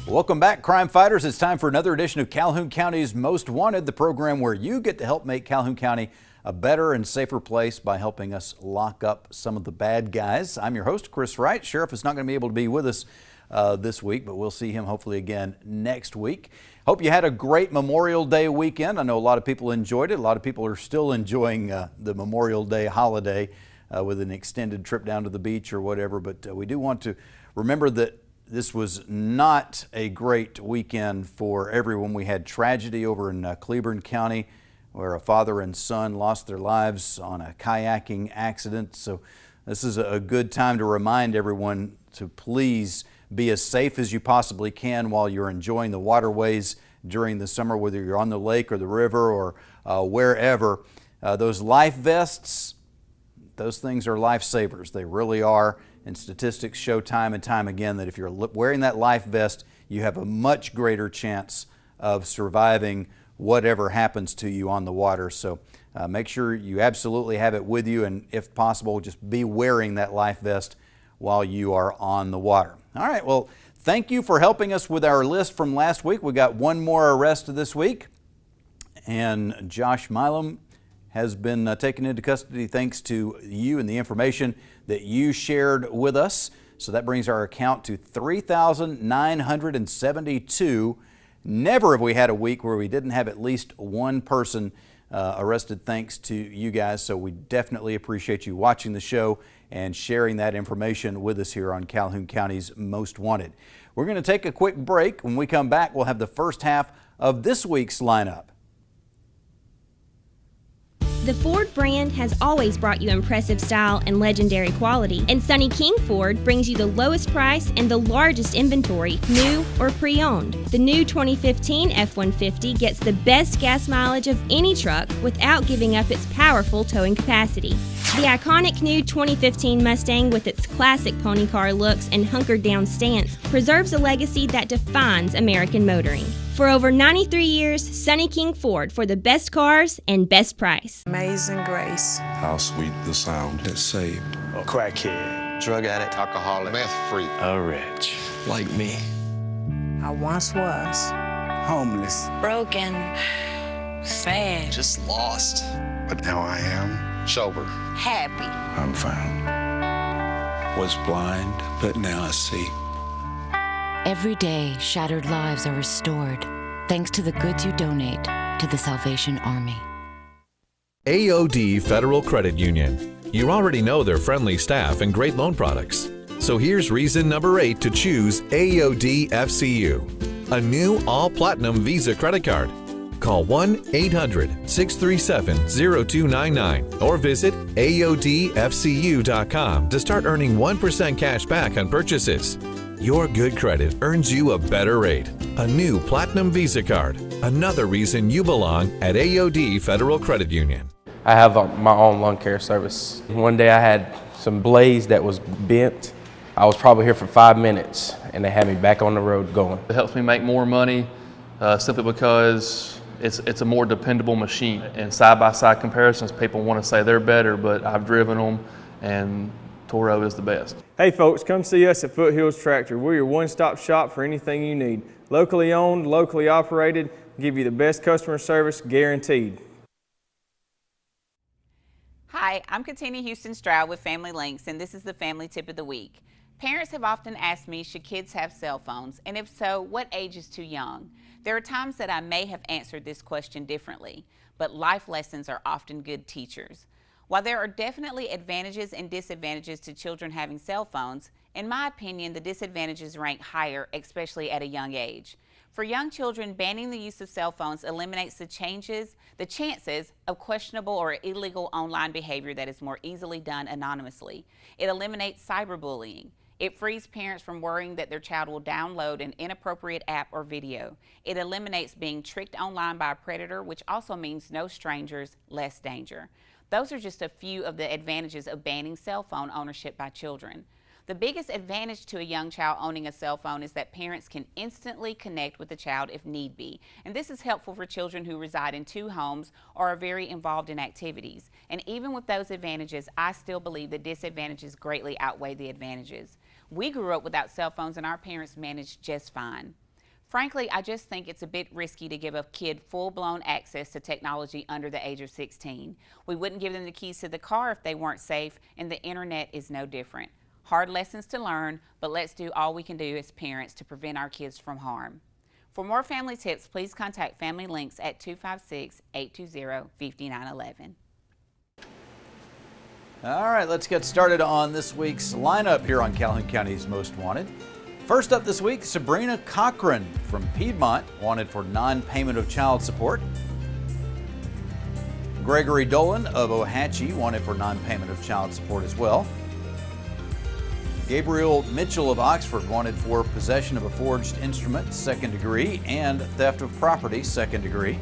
Welcome back, crime fighters. It's time for another edition of Calhoun County's Most Wanted, the program where you get to help make Calhoun County a better and safer place by helping us lock up some of the bad guys. I'm your host, Chris Wright. Sheriff is not going to be able to be with us this week, but we'll see him hopefully again next week. Hope you had a great Memorial Day weekend. I know a lot of people enjoyed it. A lot of people are still enjoying the Memorial Day holiday with an extended trip down to the beach or whatever, but we do want to remember that this was not a great weekend for everyone. We had tragedy over in Cleburne County where a father and son lost their lives on a kayaking accident. So this is a good time to remind everyone to please be as safe as you possibly can while you're enjoying the waterways during the summer, whether you're on the lake or the river or wherever. Those life vests, those things are lifesavers. They really are. And statistics show time and time again that if you're wearing that life vest, you have a much greater chance of surviving whatever happens to you on the water. So make sure you absolutely have it with you, and if possible, just be wearing that life vest while you are on the water. All right, well, thank you for helping us with our list from last week. We got one more arrest this week, and Josh Milam has been taken into custody thanks to you and the information that you shared with us. So that brings our account to 3,972. Never have we had a week where we didn't have at least one person arrested thanks to you guys. So we definitely appreciate you watching the show and sharing that information with us here on Calhoun County's Most Wanted. We're going to take a quick break. When we come back, we'll have the first half of this week's lineup. The Ford brand has always brought you impressive style and legendary quality, and Sonny King Ford brings you the lowest price and the largest inventory, new or pre-owned. The new 2015 F-150 gets the best gas mileage of any truck without giving up its powerful towing capacity. The iconic new 2015 Mustang, with its classic pony car looks and hunkered down stance, preserves a legacy that defines American motoring. For over 93 years, Sonny King Ford, for the best cars and best price. Amazing grace. How sweet the sound that saved a crackhead, drug addict, alcoholic, meth freak, a wretch like me. I once was homeless, broken, sad, just lost. But now I am sober, happy. I'm found. Was blind, but now I see. Every day, shattered lives are restored thanks to the goods you donate to the Salvation Army. AOD Federal Credit Union. You already know their friendly staff and great loan products. So here's reason number 8 to choose AOD FCU, a new all-platinum Visa credit card. Call 1-800-637-0299 or visit AODFCU.com to start earning 1% cash back on purchases. Your good credit earns you a better rate. A new Platinum Visa card. Another reason you belong at AOD Federal Credit Union. I have my own lawn care service. One day I had some blades that was bent. I was probably here for 5 minutes and they had me back on the road going. It helps me make more money simply because it's a more dependable machine. And side-by-side comparisons, people want to say they're better, but I've driven them and Toro is the best. Hey folks, come see us at Foothills Tractor. We're your one-stop shop for anything you need. Locally owned, locally operated, give you the best customer service guaranteed. Hi, I'm Katina Houston Stroud with Family Links, and this is the Family Tip of the Week. Parents have often asked me, should kids have cell phones? And if so, what age is too young? There are times that I may have answered this question differently, but life lessons are often good teachers. While there are definitely advantages and disadvantages to children having cell phones, in my opinion, the disadvantages rank higher, especially at a young age. For young children, banning the use of cell phones eliminates the chances of questionable or illegal online behavior that is more easily done anonymously. It eliminates cyberbullying. It frees parents from worrying that their child will download an inappropriate app or video. It eliminates being tricked online by a predator, which also means no strangers, less danger. Those are just a few of the advantages of banning cell phone ownership by children. The biggest advantage to a young child owning a cell phone is that parents can instantly connect with the child if need be. And this is helpful for children who reside in 2 homes or are very involved in activities. And even with those advantages, I still believe the disadvantages greatly outweigh the advantages. We grew up without cell phones and our parents managed just fine. Frankly, I just think it's a bit risky to give a kid full-blown access to technology under the age of 16. We wouldn't give them the keys to the car if they weren't safe, and the internet is no different. Hard lessons to learn, but let's do all we can do as parents to prevent our kids from harm. For more family tips, please contact Family Links at 256-820-5911. All right, let's get started on this week's lineup here on Calhoun County's Most Wanted. First up this week, Sabrina Cochran from Piedmont, wanted for non-payment of child support. Gregory Dolan of Ohatchee, wanted for non-payment of child support as well. Gabriel Mitchell of Oxford, wanted for possession of a forged instrument, 2nd degree, and theft of property, 2nd degree.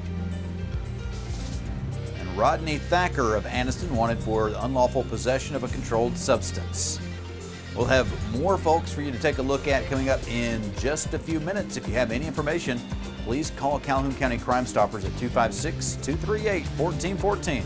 And Rodney Thacker of Anniston, wanted for unlawful possession of a controlled substance. We'll have more folks for you to take a look at coming up in just a few minutes. If you have any information, please call Calhoun County Crime Stoppers at 256-238-1414.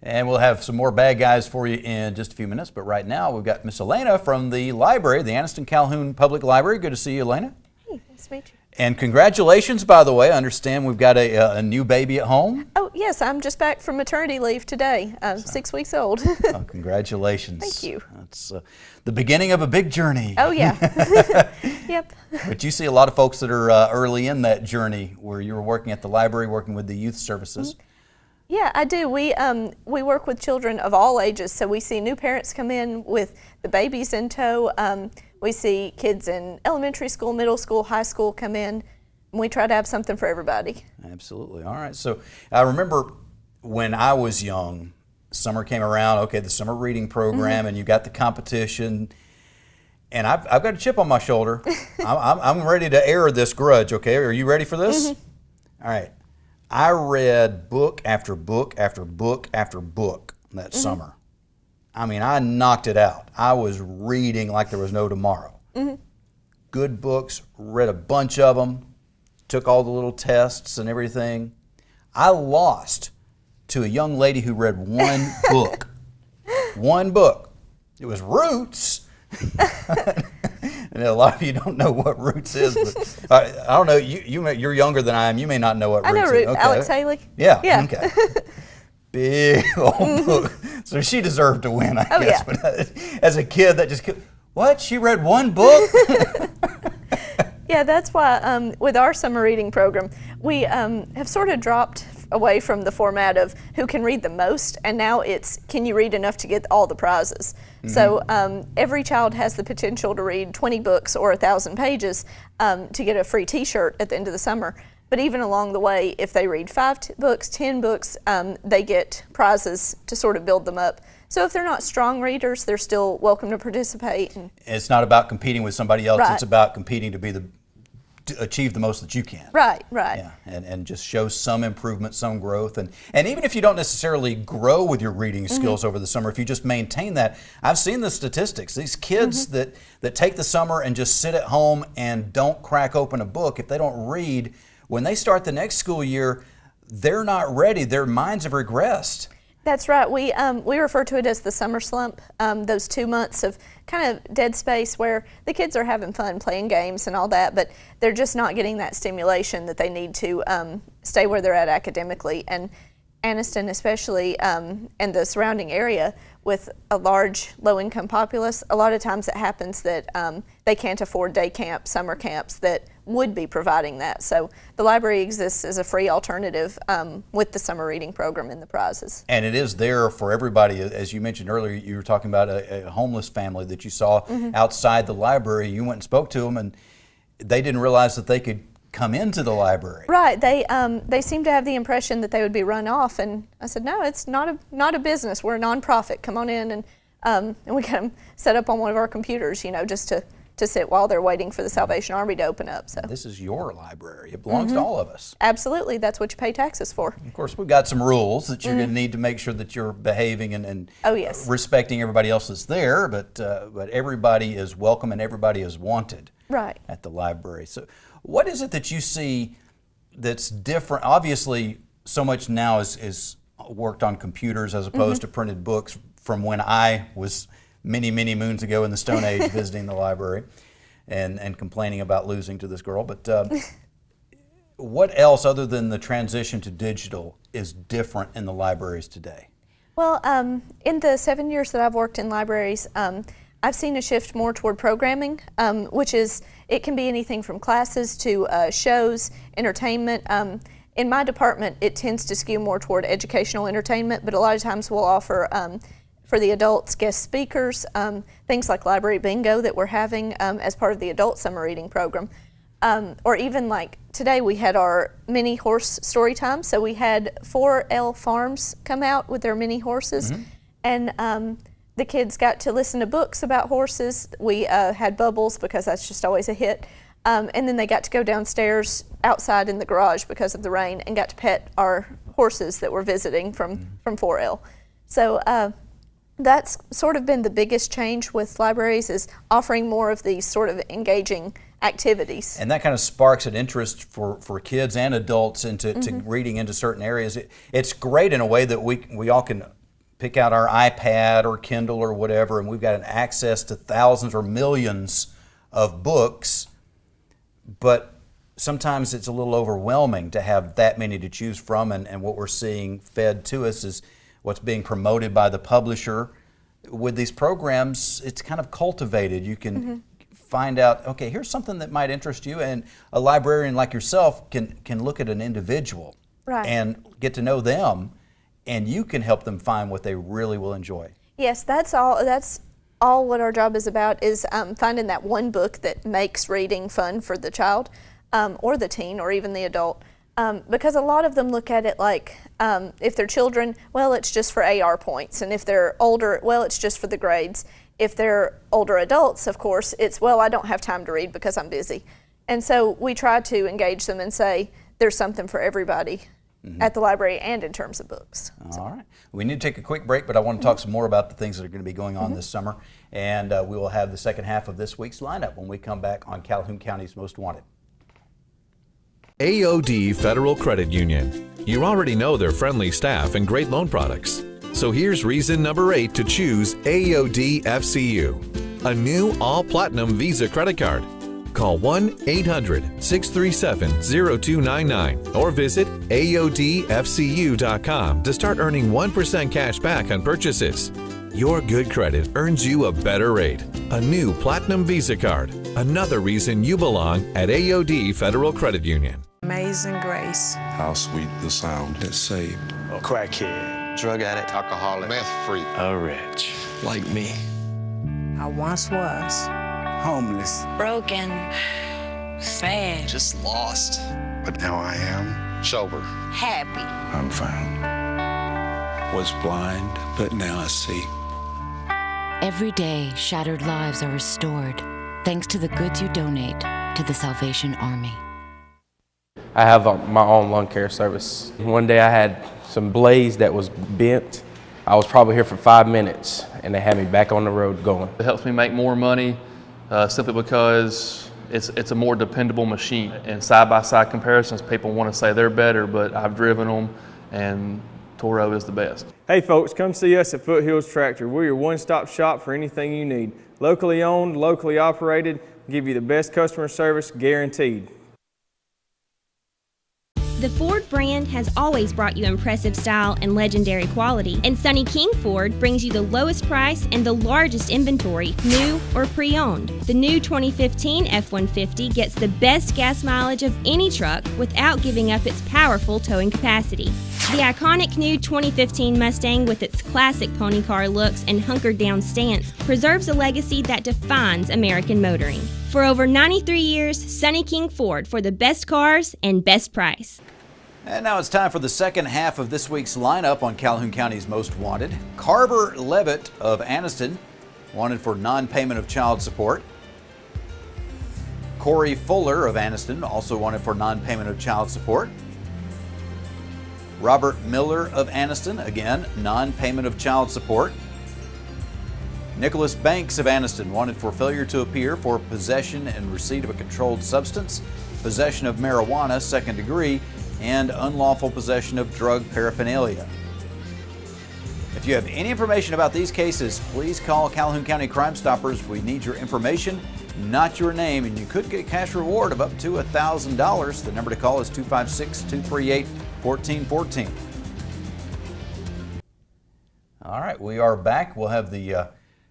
And we'll have some more bad guys for you in just a few minutes. But right now, we've got Miss Elena from the library, the Anniston Calhoun Public Library. Good to see you, Elena. Hey, nice to meet you. And congratulations, by the way. I understand we've got a new baby at home. Oh, yes, I'm just back from maternity leave today. I'm 6 weeks old. Oh, congratulations. Thank you. That's the beginning of a big journey. Oh, yeah. Yep. But you see a lot of folks that are early in that journey where you were working at the library, working with the youth services. Mm-hmm. Yeah, I do. We work with children of all ages, so we see new parents come in with the babies in tow. We see kids in elementary school, middle school, high school come in, and we try to have something for everybody. Absolutely. All right. So I remember when I was young, summer came around, okay, the summer reading program, and you got the competition, and I've got a chip on my shoulder. I'm ready to air this grudge, okay? Are you ready for this? All right. I read book after book after book after book that summer. I mean, I knocked it out. I was reading like there was no tomorrow. Good books, read a bunch of them, took all the little tests and everything. I lost to a young lady who read one book. One book. It was Roots. And a lot of you don't know what Roots is, but I don't know. You're younger than I am. You may not know what Roots is. I know Roots. Okay. Alex Haley. Yeah. Okay. Big old book. So she deserved to win, I guess. Yeah. But as a kid, that just what? She read one book? Yeah, that's why with our summer reading program, we have sort of dropped away from the format of who can read the most, and now it's can you read enough to get all the prizes. So every child has the potential to read 20 books or 1,000 pages to get a free t-shirt at the end of the summer. But even along the way, if they read 5 books, 10 books, they get prizes to sort of build them up. So if they're not strong readers, they're still welcome to participate. And it's not about competing with somebody else. Right. It's about competing to achieve the most that you can. Right. Yeah, and just show some improvement, some growth. And even if you don't necessarily grow with your reading skills over the summer, if you just maintain that, I've seen the statistics. These kids that take the summer and just sit at home and don't crack open a book, if they don't read, when they start the next school year, they're not ready. Their minds have regressed. That's right. We refer to it as the summer slump, those 2 months of kind of dead space where the kids are having fun playing games and all that, but they're just not getting that stimulation that they need to stay where they're at academically. And Anniston especially, and the surrounding area with a large low-income populace, a lot of times it happens that they can't afford day camp, summer camps that would be providing that. So the library exists as a free alternative with the summer reading program and the prizes. And it is there for everybody. As you mentioned earlier, you were talking about a homeless family that you saw outside the library. You went and spoke to them, and they didn't realize that they could come into the library. Right. They seem to have the impression that they would be run off, and I said, no, it's not a business. We're a nonprofit. Come on in, and we got them set up on one of our computers, just to to sit while they're waiting for the Salvation Army to open up. So this is your library. It belongs to all of us. Absolutely, that's what you pay taxes for. Of course, we've got some rules that you're going to need to make sure that you're behaving and Oh, yes. respecting everybody else that's there, but everybody is welcome and everybody is wanted Right. at the library. So what is it that you see that's different? Obviously, so much now is worked on computers as opposed to printed books from when I was many, many moons ago in the Stone Age visiting the library and complaining about losing to this girl. But what else other than the transition to digital is different in the libraries today? Well, in the 7 years that I've worked in libraries, I've seen a shift more toward programming, which is, it can be anything from classes to shows, entertainment. In my department, it tends to skew more toward educational entertainment, but a lot of times we'll offer, for the adults, guest speakers, things like library bingo that we're having as part of the adult summer reading program. Or even like today we had our mini horse story time, so we had 4L Farms come out with their mini horses, and the kids got to listen to books about horses. We had bubbles because that's just always a hit. And then they got to go downstairs outside in the garage because of the rain and got to pet our horses that were visiting from 4L. So that's sort of been the biggest change with libraries, is offering more of these sort of engaging activities. And that kind of sparks an interest for kids and adults into to reading into certain areas. It's great in a way that we all can pick out our iPad or Kindle or whatever, and we've got an access to thousands or millions of books. But sometimes it's a little overwhelming to have that many to choose from, and what we're seeing fed to us is what's being promoted by the publisher. With these programs, it's kind of cultivated. You can find out, okay, here's something that might interest you, and a librarian like yourself can look at an individual and get to know them, and you can help them find what they really will enjoy. Yes, that's all what our job is about, is finding that one book that makes reading fun for the child or the teen or even the adult. Because a lot of them look at it like, if they're children, well, it's just for AR points. And if they're older, well, it's just for the grades. If they're older adults, of course, it's, well, I don't have time to read because I'm busy. And so we try to engage them and say there's something for everybody at the library and in terms of books. All right. We need to take a quick break, but I want to talk some more about the things that are going to be going on this summer. And we will have the second half of this week's lineup when we come back on Calhoun County's Most Wanted. AOD Federal Credit Union. You already know their friendly staff and great loan products. So here's reason number 8 to choose AOD FCU, a new all-platinum Visa credit card. Call 1-800-637-0299 or visit AODFCU.com to start earning 1% cash back on purchases. Your good credit earns you a better rate. A new Platinum Visa card. Another reason you belong at AOD Federal Credit Union. Amazing grace. How sweet the sound that saved. A crackhead. Drug addict. Alcoholic. Meth freak. A wretch. Like me. I once was. Homeless. Broken. Sad. Just lost. But now I am sober. Happy. I'm found. Was blind, but now I see. Every day, shattered lives are restored thanks to the goods you donate to the Salvation Army. I have my own lawn care service. One day I had some blaze that was bent. I was probably here for 5 minutes, and they had me back on the road going. It helps me make more money simply because it's a more dependable machine. And side-by-side comparisons, people want to say they're better, but I've driven them, and Toro is the best. Hey folks, come see us at Foothills Tractor. We're your one-stop shop for anything you need. Locally owned, locally operated, give you the best customer service guaranteed. The Ford brand has always brought you impressive style and legendary quality, and Sonny King Ford brings you the lowest price and the largest inventory, new or pre-owned. The new 2015 F-150 gets the best gas mileage of any truck without giving up its powerful towing capacity. The iconic new 2015 Mustang, with its classic pony car looks and hunkered down stance, preserves a legacy that defines American motoring. For over 93 years, Sonny King Ford, for the best cars and best price. And now it's time for the second half of this week's lineup on Calhoun County's Most Wanted. Carver Levitt of Anniston, wanted for non-payment of child support. Corey Fuller of Anniston, also wanted for non-payment of child support. Robert Miller of Anniston, again, non-payment of child support. Nicholas Banks of Anniston, wanted for failure to appear for possession and receipt of a controlled substance, possession of marijuana, second degree, and unlawful possession of drug paraphernalia. If you have any information about these cases, please call Calhoun County Crime Stoppers. We need your information, not your name, and you could get a cash reward of up to $1,000. The number to call is 256-238-1414. All right, we are back. We'll have the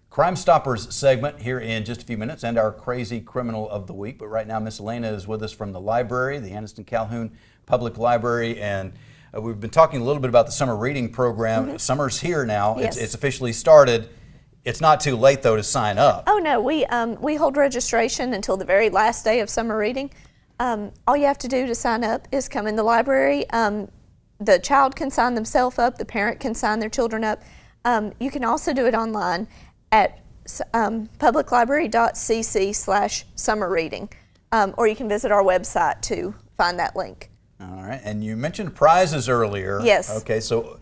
Crime Stoppers segment here in just a few minutes and our Crazy Criminal of the Week. But right now, Miss Elena is with us from the library, the Anniston Calhoun Public Library, and we've been talking a little bit about the summer reading program. Summer's here now. Yes. It's officially started. It's not too late, though, to sign up. Oh, no. We hold registration until the very last day of summer reading. All you have to do to sign up is come in the library. The child can sign themselves up. The parent can sign their children up. You can also do it online at publiclibrary.cc/summer reading, or you can visit our website to find that link. All right, and you mentioned prizes earlier. Yes. Okay, so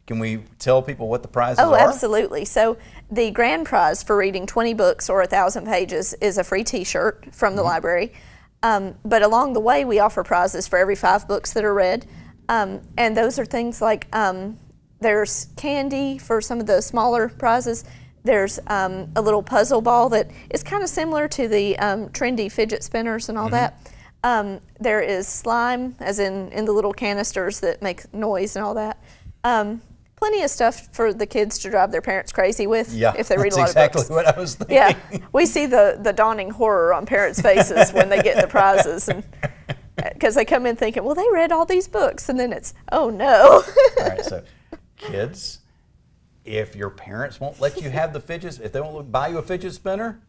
can we tell people what the prizes are? Oh, absolutely. So the grand prize for reading 20 books or 1,000 pages is a free t-shirt from the library. But along the way, we offer prizes for every 5 books that are read. And those are things like there's candy for some of the smaller prizes. There's a little puzzle ball that is kind of similar to the trendy fidget spinners and all that. There is slime, as in the little canisters that make noise and all that. Plenty of stuff for the kids to drive their parents crazy with if they read a lot of books. That's exactly what I was thinking. Yeah, we see the dawning horror on parents' faces when they get the prizes, and because they come in thinking, well, they read all these books, and then it's, oh no. All right, so kids, if your parents won't let you have the fidgets, if they won't buy you a fidget spinner,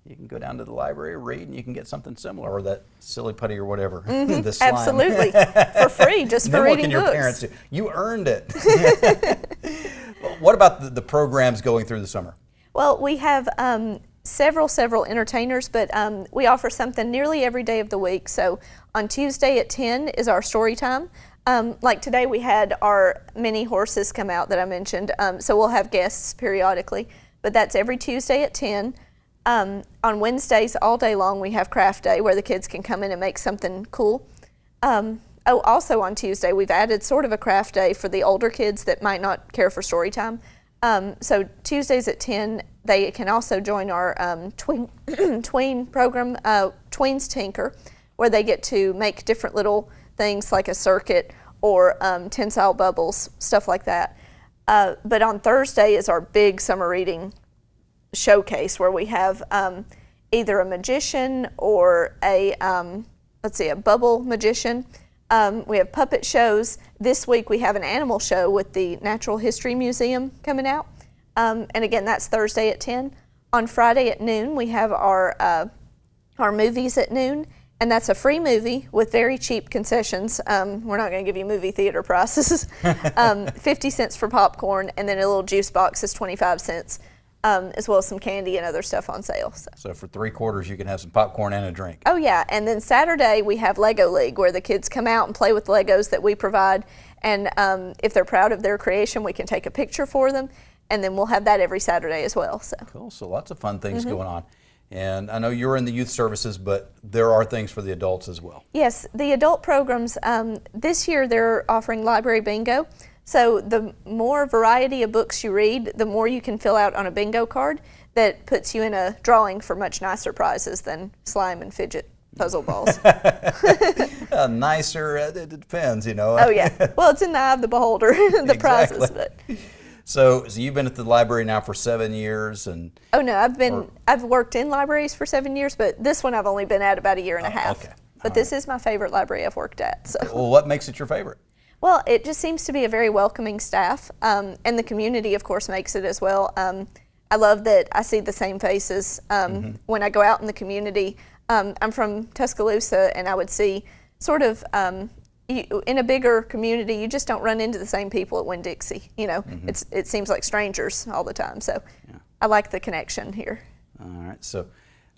you can go down to the library, read, and you can get something similar, or that silly putty or whatever. The slime. Absolutely, for free, just for reading books. What can your parents do? You earned it. What about the programs going through the summer? Well, we have several entertainers, but we offer something nearly every day of the week. So on Tuesday at 10 is our story time. Like today we had our mini horses come out that I mentioned, so we'll have guests periodically, but that's every Tuesday at 10. On Wednesdays all day long we have craft day where the kids can come in and make something cool. Also on Tuesday we've added sort of a craft day for the older kids that might not care for story time. So Tuesdays at 10, they can also join our tween program, Tweens Tinker, where they get to make different little things like a circuit or tensile bubbles, stuff like that. But on Thursday is our big summer reading showcase where we have either a magician or a bubble magician. We have puppet shows. This week we have an animal show with the Natural History Museum coming out. And again, that's Thursday at 10. On Friday at noon, we have our movies at noon, and that's a free movie with very cheap concessions. We're not going to give you movie theater prices. 50 cents for popcorn, and then a little juice box is 25 cents. As well as some candy and other stuff on sale. So for $3 you can have some popcorn and a drink. Oh yeah, and then Saturday we have Lego League where the kids come out and play with Legos that we provide, and if they're proud of their creation we can take a picture for them, and then we'll have that every Saturday as well. So cool, so lots of fun things going on. And I know you're in the youth services, but there are things for the adults as well. Yes, the adult programs, this year they're offering library bingo. So the more variety of books you read, the more you can fill out on a bingo card that puts you in a drawing for much nicer prizes than slime and fidget puzzle balls. Nicer, it depends, you know. Oh yeah, well it's in the eye of the beholder, the prizes. But. So you've been at the library now for 7 years, and oh no, I've worked in libraries for 7 years, but this one I've only been at about a year and a half. Okay. But this is my favorite library I've worked at. So. Well, what makes it your favorite? Well, it just seems to be a very welcoming staff, and the community, of course, makes it as well. I love that I see the same faces when I go out in the community. I'm from Tuscaloosa, and I would see sort of in a bigger community, you just don't run into the same people at Winn-Dixie. You know, it seems like strangers all the time. So I like the connection here. All right. So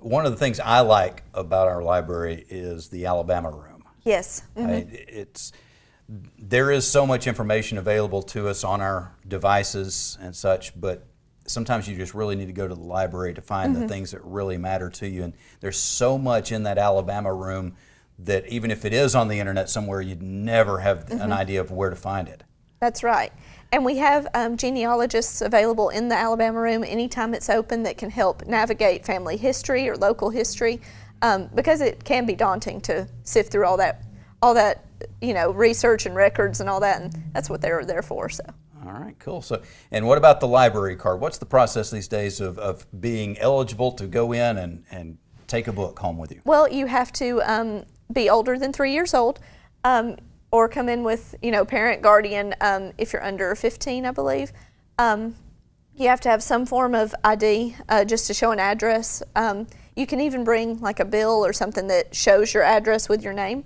one of the things I like about our library is the Alabama room. Yes. There is so much information available to us on our devices and such, but sometimes you just really need to go to the library to find the things that really matter to you. And there's so much in that Alabama room that even if it is on the internet somewhere, you'd never have an idea of where to find it. That's right. And we have genealogists available in the Alabama room anytime it's open that can help navigate family history or local history, because it can be daunting to sift through all that research and records and all that, and that's what they're there for. So. All right, cool. So, and what about the library card? What's the process these days of being eligible to go in and take a book home with you? Well, you have to be older than 3 years old, or come in with, parent, guardian, if you're under 15, I believe. You have to have some form of ID just to show an address. You can even bring like a bill or something that shows your address with your name.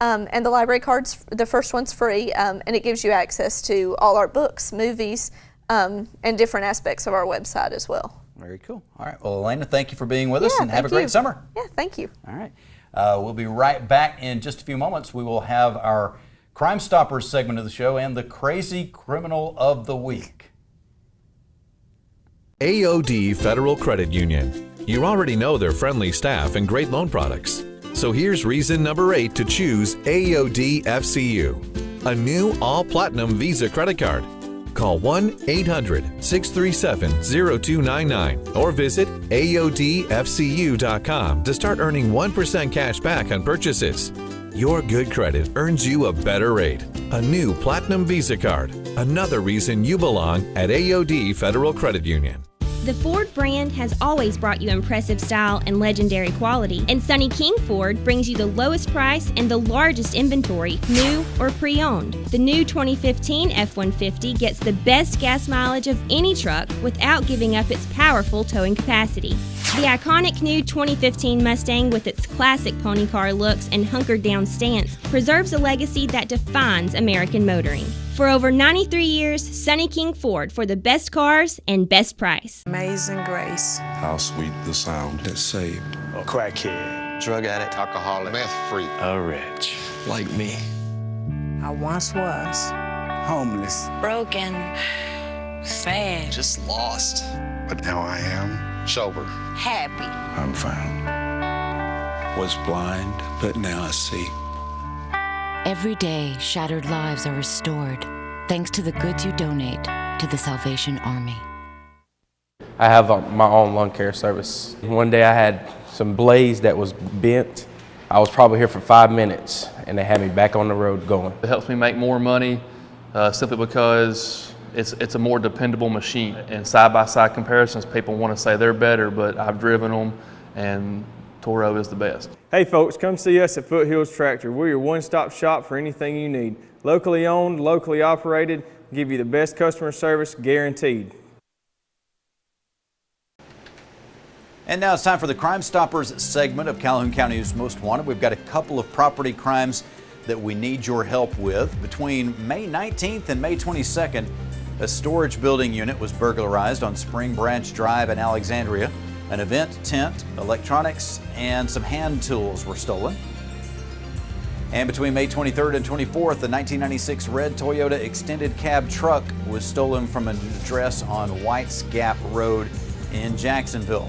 And the library card's, the first one's free, and it gives you access to all our books, movies, and different aspects of our website as well. Very cool. All right. Well, Elena, thank you for being with us, and have a thank great summer. Yeah, thank you. All right. We'll be right back in just a few moments. We will have our Crime Stoppers segment of the show and the Crazy Criminal of the Week. AOD Federal Credit Union. You already know their friendly staff and great loan products. So here's reason number 8 to choose AOD FCU, a new all-platinum Visa credit card. Call 1-800-637-0299 or visit AODFCU.com to start earning 1% cash back on purchases. Your good credit earns you a better rate. A new Platinum Visa card. Another reason you belong at AOD Federal Credit Union. The Ford brand has always brought you impressive style and legendary quality, and Sonny King Ford brings you the lowest price and the largest inventory, new or pre-owned. The new 2015 F-150 gets the best gas mileage of any truck without giving up its powerful towing capacity. The iconic new 2015 Mustang, with its classic pony car looks and hunkered down stance, preserves a legacy that defines American motoring. For over 93 years, Sonny King Ford, for the best cars and best price. Amazing grace. How sweet the sound that saved A crackhead. Drug addict. Alcoholic. Meth freak. A wretch. like me. I once was. Homeless. Broken. Sad. Just lost. But now I am. Sober. Happy. I'm found. Was blind, but now I see. Every day, shattered lives are restored thanks to the goods you donate to the Salvation Army. I have my own lawn care service. One day I had some blaze that was bent. I was probably here for 5 minutes and they had me back on the road going. It helps me make more money simply because it's a more dependable machine. And side-by-side comparisons, people want to say they're better, but I've driven them and Toro is the best. Hey folks, come see us at Foothills Tractor. We're your one-stop shop for anything you need. Locally owned, locally operated, give you the best customer service guaranteed. And now it's time for the Crime Stoppers segment of Calhoun County's Most Wanted. We've got a couple of property crimes that we need your help with. Between May 19th and May 22nd, a storage building unit was burglarized on Spring Branch Drive in Alexandria. An event tent, electronics, and some hand tools were stolen. And between May 23rd and 24th, the 1996 red Toyota extended cab truck was stolen from an address on White's Gap Road in Jacksonville.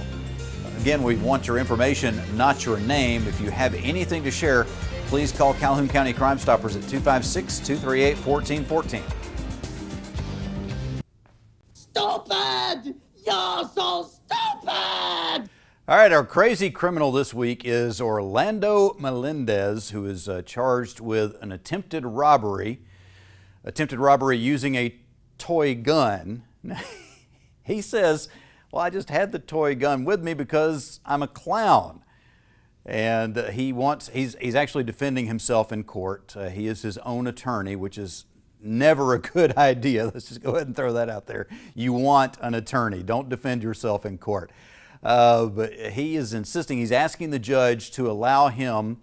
Again, we want your information, not your name. If you have anything to share, please call Calhoun County Crime Stoppers at 256-238-1414. Stupid! You're so stupid! All right, our crazy criminal this week is Orlando Melendez, who is charged with an attempted robbery using a toy gun. He says, well, I just had the toy gun with me because I'm a clown. And he's actually defending himself in court. He is his own attorney, which is never a good idea. Let's just go ahead and throw that out there. You want an attorney. Don't defend yourself in court. But he is insisting, he's asking the judge to allow him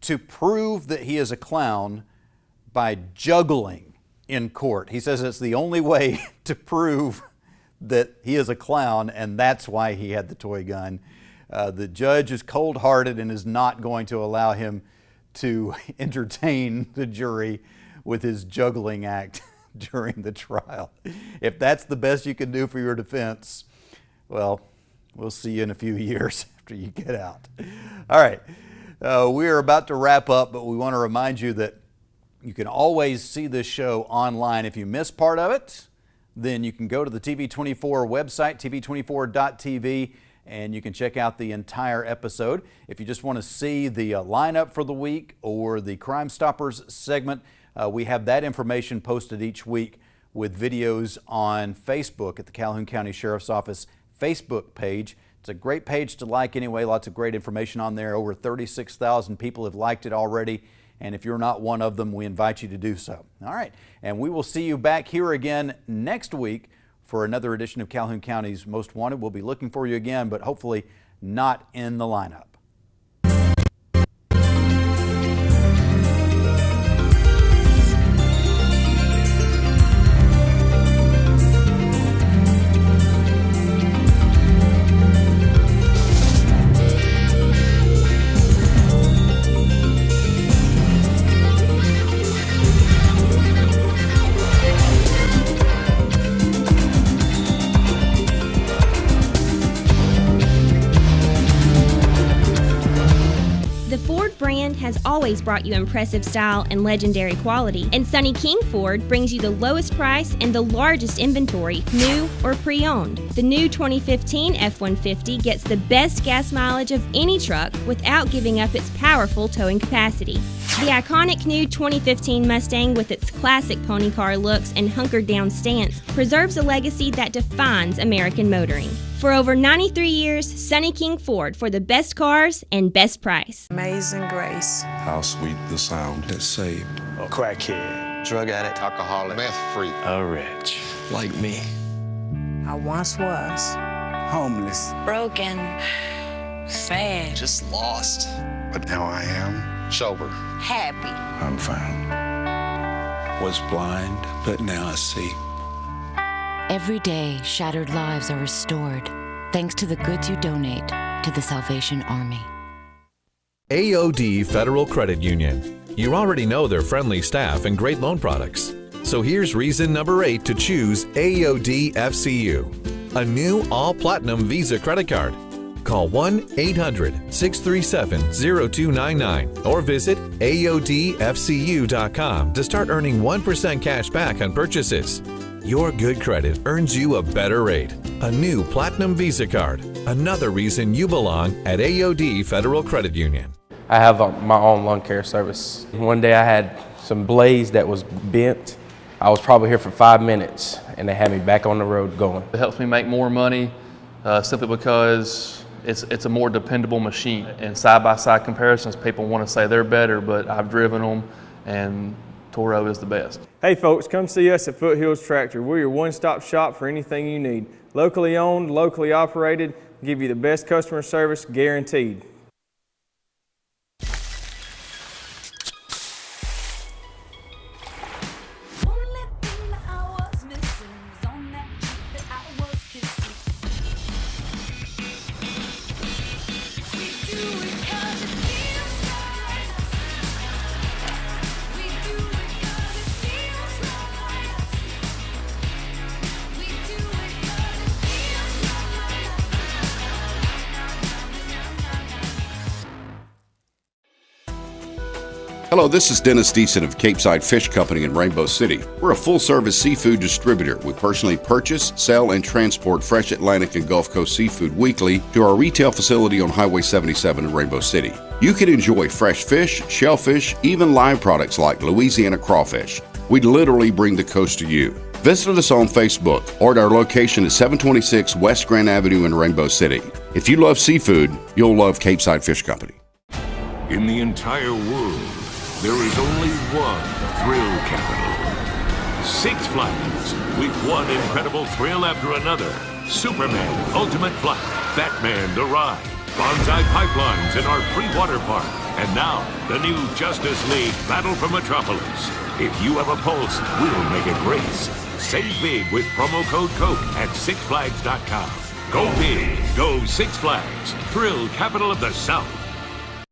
to prove that he is a clown by juggling in court. He says it's the only way to prove that he is a clown, and that's why he had the toy gun. The judge is cold-hearted and is not going to allow him to entertain the jury with his juggling act during the trial. If that's the best you can do for your defense, well, we'll see you in a few years after you get out. All right, we are about to wrap up, but we want to remind you that you can always see this show online. If you miss part of it, then you can go to the TV24 website, tv24.tv, and you can check out the entire episode. If you just want to see the lineup for the week or the Crime Stoppers segment, we have that information posted each week with videos on Facebook at the Calhoun County Sheriff's Office Facebook page. It's a great page to like anyway, lots of great information on there. Over 36,000 people have liked it already, and if you're not one of them, we invite you to do so. All right, and we will see you back here again next week for another edition of Calhoun County's Most Wanted. We'll be looking for you again, but hopefully not in the lineup. Has always brought you impressive style and legendary quality, and Sonny King Ford brings you the lowest price and the largest inventory, new or pre-owned. The new 2015 F-150 gets the best gas mileage of any truck without giving up its powerful towing capacity. The iconic new 2015 Mustang, with its classic pony car looks and hunkered down stance, preserves a legacy that defines American motoring. For over 93 years, Sonny King Ford, for the best cars and best price. Amazing grace. How sweet the sound that saved A crackhead, drug addict, Alcoholic, meth freak, a wretch like me. I once was. Homeless. Broken. Sad. Just lost. but now I am sober. Happy. I'm found. Was blind, but now I see. Every day, shattered lives are restored thanks to the goods you donate to the Salvation Army. AOD Federal Credit Union. You already know their friendly staff and great loan products. So here's reason number 8 to choose AOD FCU, a new all-platinum Visa credit card. Call 1-800-637-0299 or visit AODFCU.com to start earning 1% cash back on purchases. Your good credit earns you a better rate. A new Platinum Visa card. Another reason you belong at AOD Federal Credit Union. I have my own lawn care service. One day I had some blades that was bent. I was probably here for 5 minutes and they had me back on the road going. It helps me make more money simply because it's a more dependable machine. And side-by-side comparisons, people want to say they're better, but I've driven them and Toro is the best. Hey folks, come see us at Foothills Tractor. We're your one-stop shop for anything you need. Locally owned, locally operated, give you the best customer service guaranteed. Hello, this is Dennis Deason of Capeside Fish Company in Rainbow City. We're a full-service seafood distributor. We personally purchase, sell, and transport fresh Atlantic and Gulf Coast seafood weekly to our retail facility on Highway 77 in Rainbow City. You can enjoy fresh fish, shellfish, even live products like Louisiana crawfish. We literally bring the coast to you. Visit us on Facebook or at our location at 726 West Grand Avenue in Rainbow City. If you love seafood, you'll love Capeside Fish Company. In the entire world, there is only one thrill capital. Six Flags, with one incredible thrill after another. Superman, Ultimate Flight, Batman, The Ride, Bonsai Pipelines in our free water park, and now the new Justice League Battle for Metropolis. If you have a pulse, we'll make it race. Save big with promo code COKE at SixFlags.com. Go big, go Six Flags, thrill capital of the South.